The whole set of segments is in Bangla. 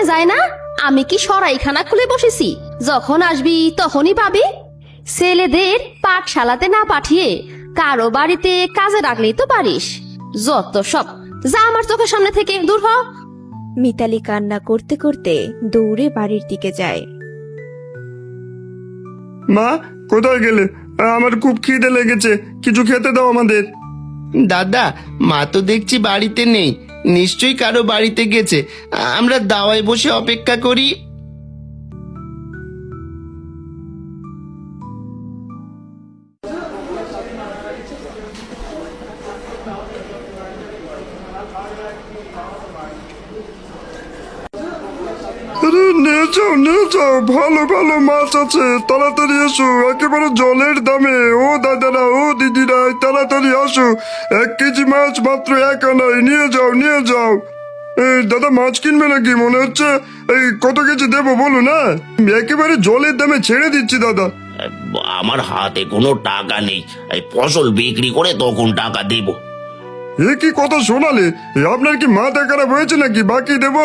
কানে যায় না? আমি কি সরাইখানা খুলে বসেছি? যখন আসবি তখনই পাবি। ছেলেদের পাঠশালাতে না পাঠিয়ে কারো বাড়িতে কাজে রাখলেই তো পারিস। যত সব, যা আমার চোখের সামনে থেকে দূর হ। মিতালি কান্না করতে করতে দৌড়ে বাড়ির দিকে যায়। মা, কোথায় গেলে? আমার খুব খিদে লেগেছে, কিছু খেতে দাও আমাদের। দাদা, মা তো দেখছি বাড়িতে নেই, নিশ্চয়ই কারো বাড়িতে গেছে। আমরা দাওয়ায় বসে অপেক্ষা করি। আরে নিয়ে যাও, নিয়ে যাও, ভালো ভালো মাছ আছে, তাড়াতাড়ি এসো, একেবারে জলের দামে। ও দাদারা, ও দিদিরা, তাড়াতাড়ি আসো, 1 কেজি মাছ মাত্র 1 আনায়, নিয়ে যাও, নিয়ে যাও। এই দাদা, মাছ কিনবে নাকি? মনে হচ্ছে এই কত কেজি দেবো বলো না, একেবারে জলের দামে ছেড়ে দিচ্ছি দাদা। আমার হাতে কোনো টাকা নেই, এই ফসল বিক্রি করে তখন টাকা দেব। এ কি কথা শোনালে? আপনার কি মাথা খারাপ হয়েছে নাকি? বাকি দেবো?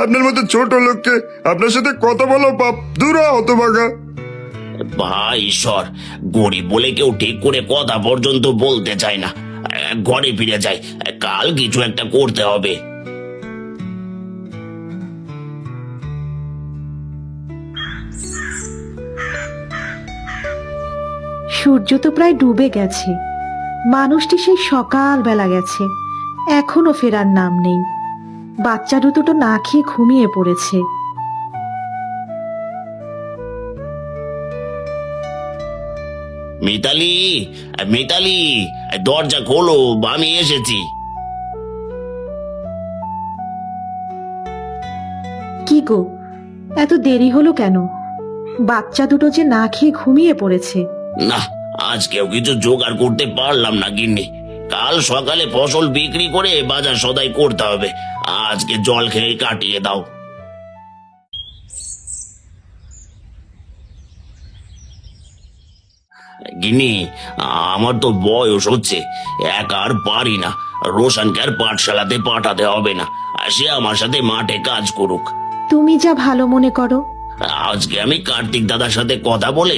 আপনার মতো ছোট লোককে আপনার সাথে কথা বলো পাপ, দূর হতভাগা। ভাই ঈশ্বর, গরিব বলে কেউ ঠিক করে কথা পর্যন্ত বলতে চায় না। ঘরে ফিরে যাই, কাল কিছু একটা করতে হবে। সূর্য তো প্রায় ডুবে গেছে। মানুষটি সেই সকালবেলা গেছে, এখনো ফেরার নাম নেই। বাচ্চা দুটো না খেয়ে ঘুমিয়ে পড়েছে। মিতালি, মিতালি, দরজা খোলো, আমি এসেছি। কি গো, এত দেরি হলো কেন? বাচ্চা দুটো যে না খেয়ে ঘুমিয়ে পড়েছে। না, আজকেও কিছু জোগাড় করতে পারলাম না গিন্নি। কাল সকালে ফসল বিক্রি করে বাজার সদাই করতে হবে, আজকে জল খেয়ে কাটিয়ে দাও। গিন্নি, আমার তো বয়স হচ্ছে, একা আর পারি না। রোশনকে আর পাঠশালাতে পাঠাতে হবে না, সে আমার সাথে মাঠে কাজ করুক। তুমি যা ভালো মনে করো। আজকে আমি কার্তিক দাদার সাথে কথা বলে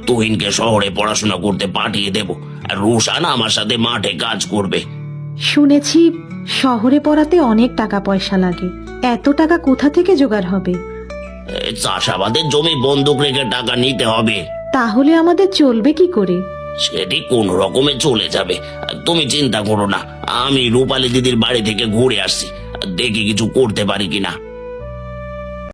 তুহিনকে শহরে পড়াশোনা করতে পাঠিয়ে দেব, আর রোশন আমার সাথে মাঠে কাজ করবে। শুনেছি শহরে পড়াতে অনেক টাকা পয়সা লাগে। এত টাকা কোথা থেকে জোগাড় হবে? চাষাবাদের জমি বন্ধক রেখে টাকা নিতে হবে। তাহলে আমাদের চলবে কি করে? সেটি কোন রকমে চলে যাবে, তুমি চিন্তা করো না। আমি রূপালী দিদির বাড়ি থেকে ঘুরে আসছি, দেখি কিছু করতে পারি কিনা।